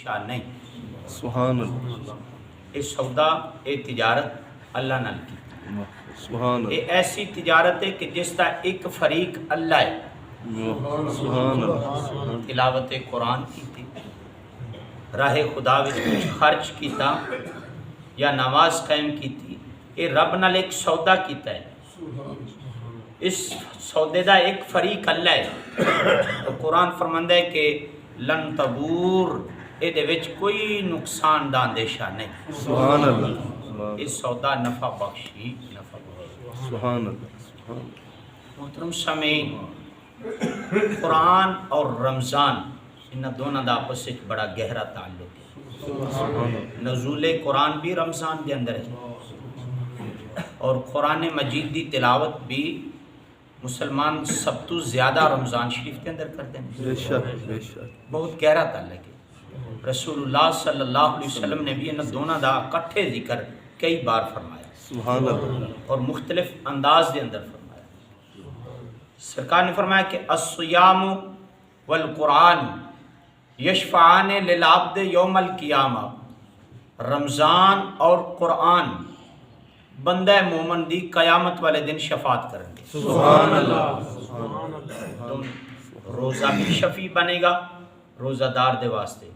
شاہ نہیں. سبحان اللہ. یہ سودا یہ تجارت اللہ نال کی. سبحان اللہ. یہ ایسی تجارت ہے کہ جس کا ایک فریق اللہ ہے. سبحان اللہ. تلاوت قرآن کی راہ خدا وچ کچھ خرچ کیتا یا نماز قائم کیتی، یہ رب نال ایک سودا کیتا ہے. اس سودے دا ایک فریق اللہ ہے. تو قرآن فرماندا ہے کہ لن تبور، اے دے وچ کوئی نقصان دا اندیشہ نہیں. سبحان اللہ. یہ سودا نفع بخشی نفع بخشی. سبحان اللہ. سبحان اللہ. محترم سامعین، قرآن اور رمضان ان دونوں دا آپس وچ بڑا گہرا تعلق ہے. نزول قرآن بھی رمضان دے اندر ہے اور قرآن مجید دی تلاوت بھی مسلمان سب تو زیادہ رمضان شریف کے اندر کرتے ہیں. بے شک بے شک. بہت گہرا تعلق ہے. رسول اللہ صلی اللہ علیہ وسلم نے بھی ان دونوں دا اکٹھے ذکر کئی بار فرمایا. سبحان اللہ. اور مختلف انداز دے اندر فرمایا. سرکار نے فرمایا کہ الصیام والقرآن یشفعان للعبد یوم القیامہ. رمضان اور قرآن بندہ مومن دی قیامت والے دن شفاعت کریں گے. سبحان اللہ. تو روزہ بھی شفیع بنے گا روزہ دار دے واسطے،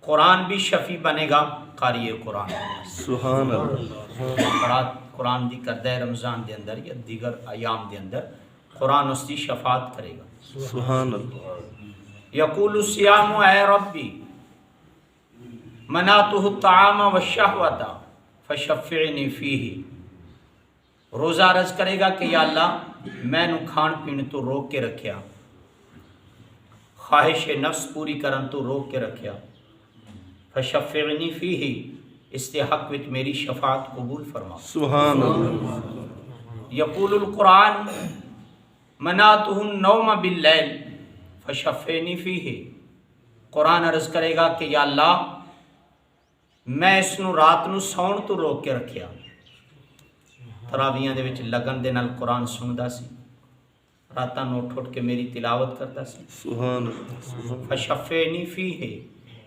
قرآن بھی شفیع بنے گا قاری قرآن. سبحان اللہ. قرآن دی کردہ رمضان دے اندر یا دیگر ایام دے اندر قرآن اس کی شفاعت کرے گا. سبحان اللہ. یقول الصیام اے ربی منعتہ الطعام والشہوۃ فشفعنی فیہ. روزہ عرض کرے گا کہ یا اللہ میں نو کھان پین تو روک کے رکھیا، خواہش نفس پوری کرن تو روک کے رکھیا. فشفعنی فیہ، اس کے حق وچ میری شفاعت قبول فرما. سبحان اللہ. یقول القرآن منعتہ النوم باللیل فشفعنی فیہ. قرآن عرض کرے گا کہ یا اللہ میں اس نو رات نو سون تو روک کے رکھیا. تراویحاں دے وچ لگن دے نال قرآن سندا سی، راتاں نو اٹھ اٹھ کے میری تلاوت کرتا سی. سبحان اللہ. فشفعنی فیہ،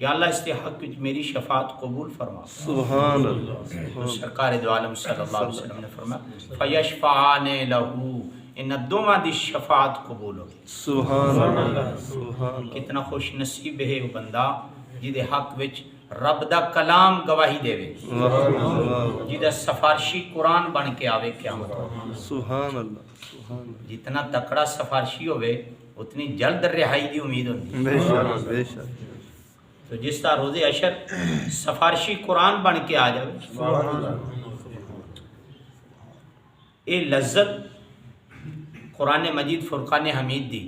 یا اللہ اس کے حق وچ میری شفاعت قبول فرما. سبحان اللہ. تو سرکار دو عالم صلی اللہ علیہ وسلم نے فرمایا فیشفعان لہ، ان دونوں دی شفاعت قبول ہوگی. سبحان اللہ. سبحان اللہ. کتنا خوش نصیب ہے وہ بندہ جہدے حق وچ رب دا کلام گواہی دے، جہدا سفارشی قرآن بن کے آوے قیامت. سبحان اللہ. سبحان اللہ. جتنا تکڑا سفارشی ہوئے اتنی جلد رہائی دی امید ہوتی. بے شک بے شک. تو جس طرح روز عشر سفارشی قرآن بن کے آ جائے، یہ لذت قرآن مجید فرقان حمید دی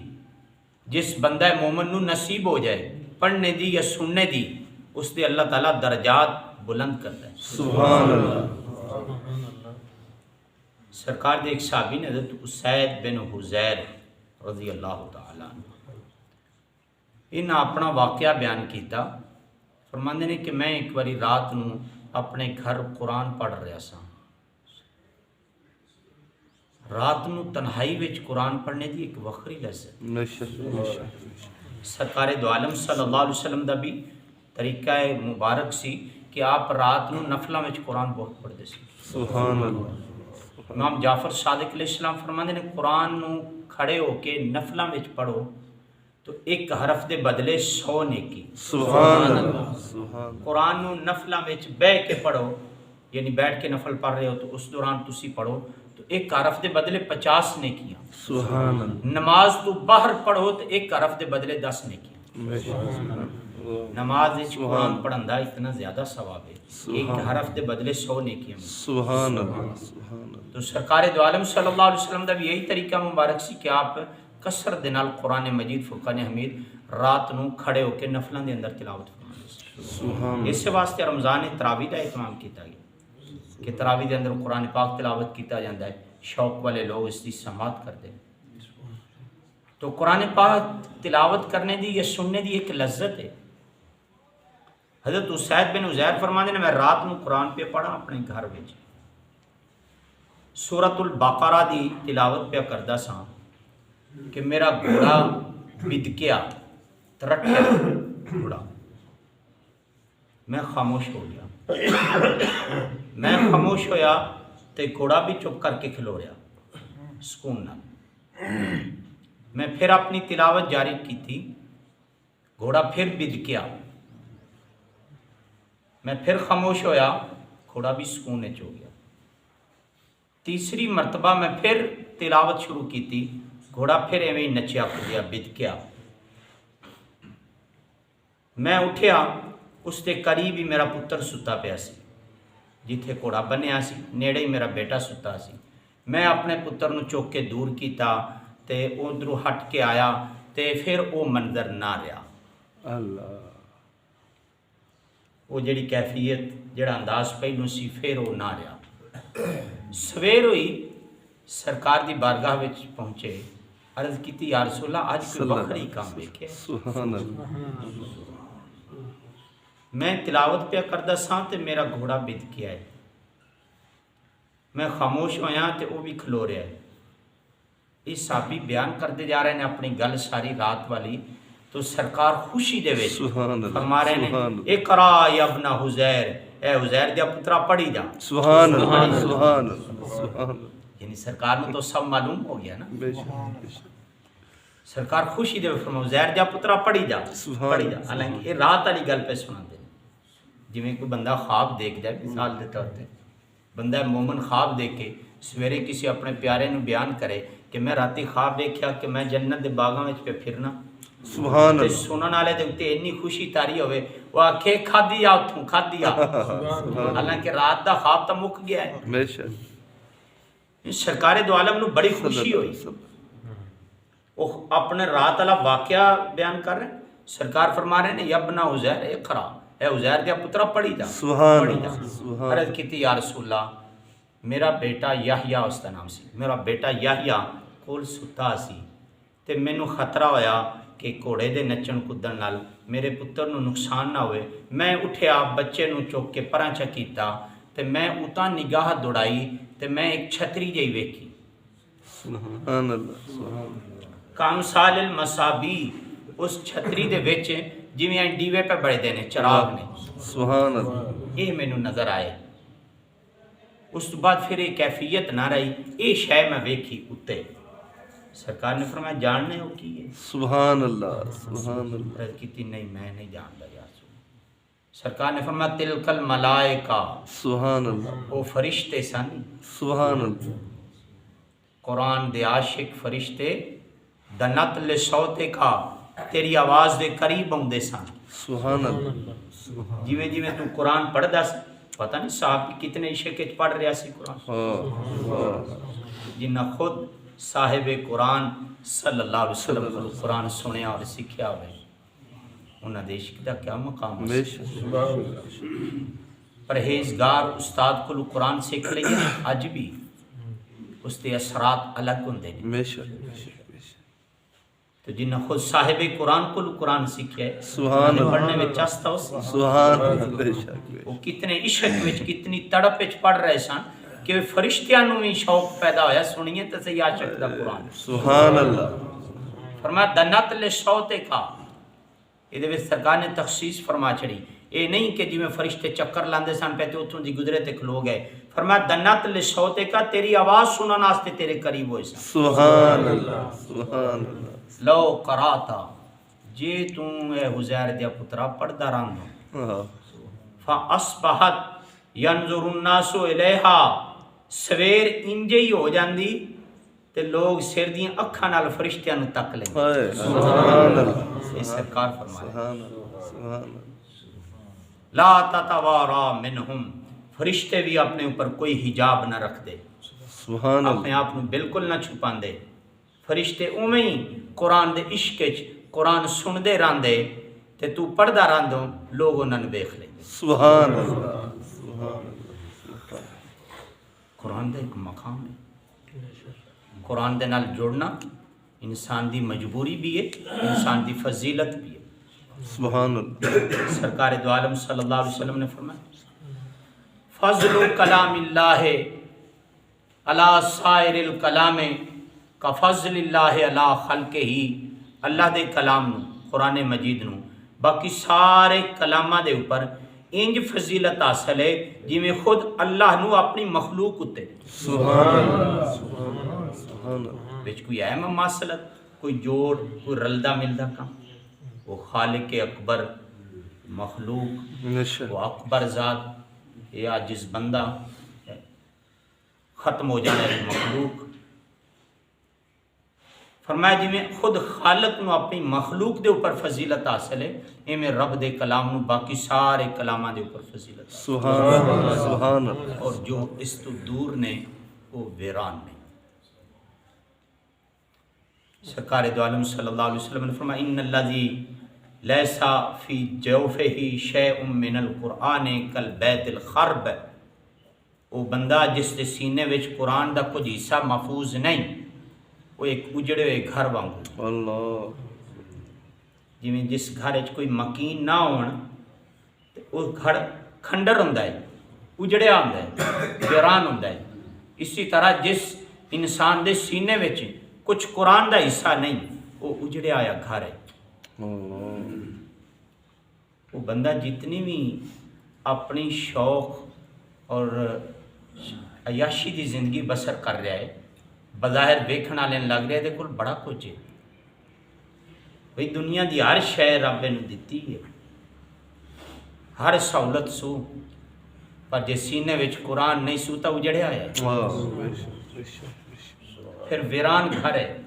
جس بندہ مومن نو نصیب ہو جائے پڑھنے دی یا سننے دی، اس دے اللہ تعالیٰ درجات بلند کرتا ہے. سبحان اللہ. سرکار دے ایک صحابی نے حضرت اسید بن حزیر رضی اللہ تعالیٰ عنہ، انہاں اپنا واقعہ بیان کیتا. فرماندے نے کہ میں ایک باری رات نو اپنے گھر قرآن پڑھ رہا سا. رات نو تنہائی وچ قرآن پڑھنے دی ایک وکری لذت. بے شک بے شک. سرکار دو عالم صلی اللہ علیہ وسلم دا بھی طریقہ مبارک سی کہ آپ رات نو نفلاں وچ قرآن بہت پڑھتے سی. سبحان اللہ. امام جعفر صادق علیہ السلام فرماندے نے قرآن نو کھڑے ہو کے نفلاں وچ پڑھو تو ایک حرف دے بدلے 100 نیکی. سبحان اللہ. سبحان. قرآن نو نفلاں وچ بیٹھ کے پڑھو، یعنی بیٹھ کے نفل پڑھ رہے ہو تو اس دوران تسی پڑھو تو ایک حرف دے بدلے 50 نیکیاں. سبحان اللہ. نماز تو باہر پڑھو تو ایک حرف دے بدلے 10 نیکیاں. بے شک. نماز وچ قرآن پڑھندا اتنا زیادہ ثواب ہے، ایک حرف دے بدلے 100 نیکیاں. سبحان اللہ. سبحان اللہ. تو سرکار دو عالم صلی اللہ علیہ وسلم دا بھی یہی طریقہ مبارک سی کہ آپ کثرت دے نال قرآن مجید فرقان حمید رات نو کھڑے ہو کے نفلاں دے اندر تلاوت فرماندے. سبحان. اس واسطے رمضان تراویح دا اہتمام کیتا گیا کہ تراویح دے اندر قرآن پاک تلاوت کیتا جاندا ہے. شوق والے لوگ اس کی سماعت کرتے ہیں. تو قرآن پاک تلاوت کرنے دی یا سننے دی ایک لذت ہے. حضرت اسید بن حزیر فرماندے نے میں رات نو قرآن پہ پڑھا اپنے گھر وچ، سورۃ البقرہ دی تلاوت پہ کردا سا کہ میرا گھوڑا بدکیا ترٹیا گھوڑا میں خاموش ہو گیا میں خاموش ہویا تے گھوڑا بھی چپ کر کے کھلو رہا سکون نال میں پھر اپنی تلاوت جاری کی تھی گھوڑا پھر بدکیا میں پھر خاموش ہویا گھوڑا بھی سکون ہو گیا تیسری مرتبہ میں پھر تلاوت شروع کی تھی گھوڑا پھر ایویں نچیا کھدیا بدکیا میں اٹھیا اس دے قریب ہی میرا پتر ستا پیا سی جتھے گھوڑا بنیا سی نیڑے ہی میرا بیٹا ستا سی میں اپنے پتر نو چوک کے دور کیتا تے ادھروں ہٹ کے آیا تے پھر وہ منظر نہ رہا اللہ وہ جڑی کیفیت جڑا انداز پہلو سی پھر وہ نہ رہا سویر ہوئی سرکار دی بارگاہ وچ پہنچے عرض کیتی یا رسول اللہ آج کوئی وکھری کام ویکھے سبحان اللہ میں تلاوت پہ کردہ ساں تے میرا گھوڑا بد گیا ہے میں خاموش ہویا تے وہ بھی کھلو رہا ہے اس صحابی بیان کرتے جا رہے ہیں اپنی گل ساری رات والی تو سرکار خوشی دے وچ سبحان اللہ فرما رہے سبحان ہیں اقرا یا ابن حزیر اے حزیر دیا پترا پڑھی جا سبحان اللہ سبحان اللہ سبحان اللہ یعنی سرکار نے تو سب معلوم ہو گیا نا بے شک بے شک سرکار خوشی دے فرما حزیر دیا پترا پڑھی جا سبحان پڑھی جا حالانکہ یہ رات والی گل پہ سنا دے جویں کوئی بندہ خواب دیکھ جائے مثال دے طور تے بندہ مومن خواب دیکھ کے سویرے کسی اپنے پیارے نو بیان کرے کہ میں راتی خواب دیکھیا کہ میں جنت دے باغاں وچ پہ پھرنا سبحان تے اللہ سنن والے دے اتے اتنی خوشی تاری ہوئے وہ آکھے کھادی آ اتھوں کھادی آ حالانکہ رات دا خواب تا مک گیا ہے بے شک سرکار دو عالم نو بڑی خوشی ہوئی وہ اپنے رات والا واقعہ بیان کر رہے ہیں سرکار فرما رہے ہیں یا ابن عزیر اقرا اے عزیر دیا پترا پڑھی جا سبحان پڑھی جا اللہ سبحان عرض کیتی یا رسول اللہ میرا بیٹا یحییٰ اس دا نام سی میرا بیٹا یحییٰ کول ستا سی تے مینوں خطرہ ہویا کہ گھوڑے دے نچن کودن نال میرے پتر نو نقصان نہ ہوئے میں اٹھیا بچے نو چوک کے پراں چا کیتا تے میں اتاں نگاہ دوڑائی تے میں ایک چھتری جہی ویکھی سبحان اللہ سبحان اللہ کامثال المصابی اس چھتری دے وچ جویں دیوے پہ بڑے دے نے چراغ نے سبحان اللہ یہ مینوں نظر آئے اس تو بعد پھر یہ کیفیت نہ رہی یہ شے میں ویکھی اتے سرکار نے فرمایا جاننے ہو کی ہے سبحان اللہ سبحان اللہ عرض کیتی نہیں میں نہیں جانتا یا رسول اللہ سرکار نے فرمایا تلک الملائکہ سبحان اللہ وہ فرشتے سن سبحان اللہ قرآن دے عاشق فرشتے دنت لصوتے کا تیری آواز دے قریب آؤندے سن سبحان اللہ جویں جویں تو قرآن پڑھدا سی پتہ نہیں صاحب کتنے عشق وچ پڑھ رہا سی قرآن جنہ خود صاحب قرآن صلی اللہ علیہ وسلم کو قرآن سنیا اور سیکھیا ہوئے انہاں دے عشق دا کیا مقام ہے بے شک پرہیزگار استاد کو قرآن سیکھ لیں اج بھی اس دے اثرات الگ ہوندے نے بے شک بے شک بے شک تو جنہ خود صاحب قرآن کو قرآن سیکھیا ہے سبحان انہاں دے اللہ پڑھنے میں چستا ہو سی سبحان اللہ بے شک بے وہ کتنے عشق وچ کتنی تڑپ وچ پڑھ رہے سن کہ فرشتیاں نو بھی شوق پیدا ہویا سنیے تے سی عاشق دا قرآن سبحان اللہ فرمایا دنت لصوتے کا یہ وچ سرکار نے تخصیص فرما چھڑی یہ نہیں کہ جی میں فرشتے چکر لاندے سن پہ تے اتھوں دی گزرے تے کھلو گئے فرمایا دنت لصوتے کا تیری آواز سنن واسطے تیرے قریب ہوئے سن سبحان اللہ سبحان اللہ لو قراتا جے تو اے حزیر دیا پترا پڑھدا رہندو فاصبحت ينظر الناس الیہا سویر انجے ہی ہو جاندی تے لوگ سر دیاں اکھاں نال فرشتیاں نو تک لیں سبحان اللہ یہ سرکار فرمایا سبحان اللہ سبحان اللہ لا تتوارا منہم فرشتے بھی اپنے اوپر کوئی حجاب نہ رکھ دے سبحان اللہ اپنے آپ نو بالکل نہ چھپان دے فرشتے اوویں ہی قرآن دے عشق وچ قرآن سن دے راندے تے تو پڑھدا راندو لوگ انہاں نو ویکھ لیں سبحان اللہ سبحان اللہ قرآن دا ایک مقام ہے قرآن دے نال جڑنا انسان دی مجبوری بھی ہے انسان دی فضیلت بھی ہے سبحان اللہ سرکار دو عالم صلی اللہ علیہ وسلم نے فرمایا فضل کلام اللہ علی سائر الکلام کا فضل اللہ علی خلق ہی اللہ دے کلام نو قرآن مجید نو باقی سارے کلامہ دے اوپر انج فضیلت حاصل ہے جویں خود اللہ نو اپنی مخلوق اتے سبحان اللہ سبحان اللہ سبحان اللہ وچ کوئی اہم مماثلت، کوئی جوڑ، کوئی رلدا ملدا کام، وہ خالق اکبر مخلوق، نشا وہ اکبر ذات، یہ عاجز بندہ، ختم ہو جانے والی مخلوق۔ فرمایا جی میں خود خالق نو اپنی مخلوق دے اوپر فضیلت حاصل ہے، ایویں رب دے کلام نو باقی سارے کلاماں دے اوپر فضیلت حاصل سبحان اللہ سبحان اللہ ہے، اور جو اس تو دور نے وہ ویران نے۔ سرکار دو عالم صلی اللہ علیہ وسلم نے فرمایا ان الذی لیس فی جوفہ شیء من القرآن کالبیت الخرب، وہ بندہ جس دے سینے وچ قرآن دا کچھ حصہ محفوظ نہیں، وہ ایک اجڑے ہوئے گھر وانگو، اللہ جویں جس گھر وچ کوئی مکین نہ ہون تے وہ گھر کھنڈر ہوندا ہے، اجڑیا ہوندا ہے، ویران ہوندا ہے۔ اسی طرح جس انسان دے سینے وچ کچھ قرآن دا حصہ نہیں، وہ اجڑیا آیا گھر ہے۔ اللہ وہ بندہ جتنی بھی اپنی شوق اور عیاشی دی زندگی بسر کر رہا ہے، بظاہر ویکھن والے لگ رہا ہے دے کول بڑا کچھ ہے، بھئی دنیا دی ہر شے رب نے دتی ہے، ہر سہولت سو، پر جے سینے وچ قرآن نہیں سو تو اجڑیا ہے، بے شک بے شک پھر ویران گھر ہے۔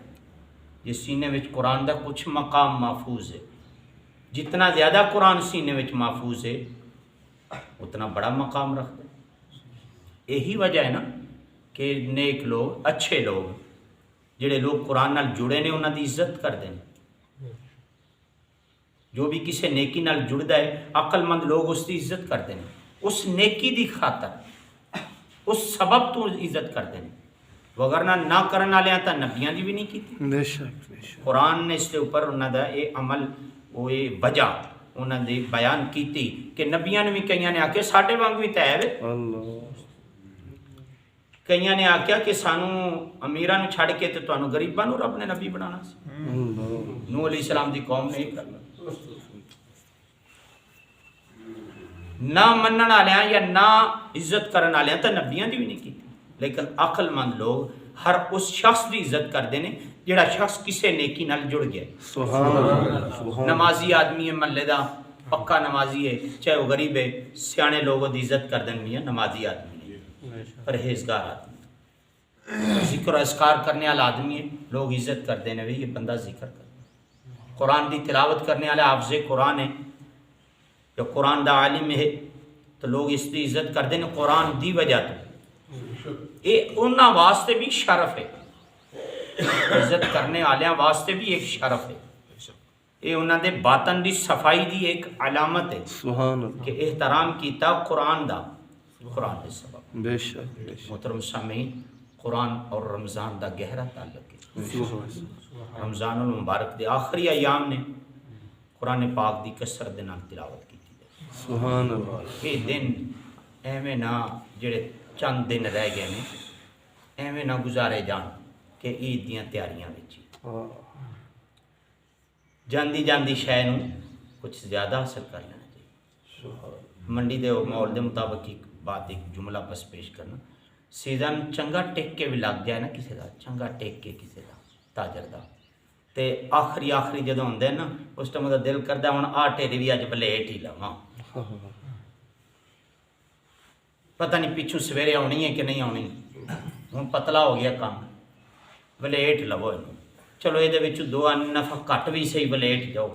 جس سینے وچ قرآن دا کچھ مقام محفوظ ہے، جتنا زیادہ قرآن سینے وچ محفوظ ہے اتنا بڑا مقام رکھتا ہے۔ یہی وجہ ہے نا کہ نیک لوگ، اچھے لوگ، جڑے لوگ قرآن نال جڑے نے انہاں دی عزت کردے ہیں۔ جو بھی کسی نیکی نال جڑدا ہے عقل مند لوگ اس دی عزت کردے ہیں، اس نیکی دی خاطر، اس سبب تو عزت کردے ہیں، وگرنہ نہ کرن والے تا نبیاں دی بھی نہیں کیتی۔ بے شک بے شک قرآن نے اس کے اوپر انہاں دا یہ عمل، وہ یہ وجہ انہاں دی بیان کیتی کہ نبیاں نے بھی کئیاں نے آکھیا ساڈے وانگ بھی تے ہے، اللہ کئیاں نے آکھیا کہ سانو امیراں نو چھڑ کے تے تانوں غریباں نو رب نے نبی بنانا سی۔ اللہ نوح علیہ السلام دی قوم نے یہ کرنا، نہ منن والیاں یا نہ عزت کرن والیاں تے نبیاں دی بھی نہیں کیتی، لیکن عقل مند لوگ ہر اس شخص دی عزت کردے نے جڑا شخص کسے نیکی نال جڑ گیا، سبحان اللہ سبحان نمازی آدمی ہے، محلے دا پکا نمازی ہے، چاہے وہ غریب ہے، سیانے لوگوں دی عزت کردے میاں نمازی آدمی ہے، پرہیزگار آدمی ہے، ذکر و اذکار کرنے والا آدمی ہے، لوگ عزت کردے نے یہ بندہ ذکر کرتا، قرآن دی تلاوت کرنے والا حافظ قرآن ہے یا قرآن دا عالم ہے تو لوگ اس دی عزت کردے نے قرآن دی وجہ تو۔ یہ انہاں واسطے بھی شرف ہے، عزت کرنے والیاں واسطے بھی ایک شرف ہے، یہ انہاں دے باطن دی صفائی دی ایک علامت ہے سبحان اللہ کہ احترام کیتا قرآن دا، قرآن دے سبب۔ بے شک بے شک محترم سامعین، قرآن اور رمضان دا گہرا تعلق ہے۔ رمضان المبارک دے آخری ایام نے قرآن پاک دی کثرت دے نال تلاوت کی، سبحان اللہ یہ دن ایویں نہ جڑے چند دن رہ گئے نے ایویں نہ گزارے جان کہ عید دیاں تیاریاں وچ جاندی جاندی شے نو کچھ زیادہ حاصل کر لینا چاہیے۔ منڈی دے ماحول دے مطابق ایک بات، ایک جملہ بس پیش کرنا، سیزن چنگا ٹیک کے بھی لگ جائے نا کسی دا، چنگا ٹیک کے کسی دا تاجر دا، تے آخری جدوں ہوندا ہے نا اس ٹائم دا دل کردا ہن آ ٹھیری بھی اج بلیٹ ہی لواں، پتہ نہیں پیچھوں سویرے آنی ہے کہ نہیں آنی، ہوں پتلا ہو گیا کام، ولیٹ لو، چلو یہ دو نفع گھٹ بھی صحیح ولیٹ جاؤ۔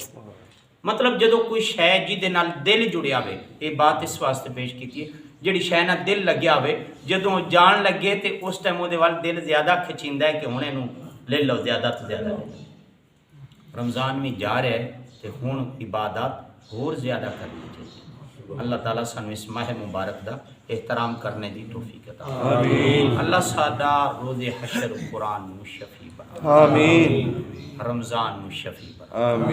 مطلب جدو کوئی شے جہدے نال دل جڑیا ہوئے، یہ بات اس واسطے پیش کی ہے، جڑی شے نال دل لگیا ہوئے جدو جان لگے تو اس ٹائم وہ دل زیادہ کھچیندا ہے کہ ہوں یہ لے لو، زیادہ تو زیادہ لے لو۔ رمضان بھی جا رہا ہے تو ہوں عبادات ہور زیادہ کرنی چاہیے۔ اللہ تعالیٰ سانو اس ماہ مبارک دا احترام کرنے دی توفیق عطا فرمائے۔ اللہ ساڈا روز حشر قرآن نو شفیع بنا، آمین رمضان نو شفیع بنا۔ آمین۔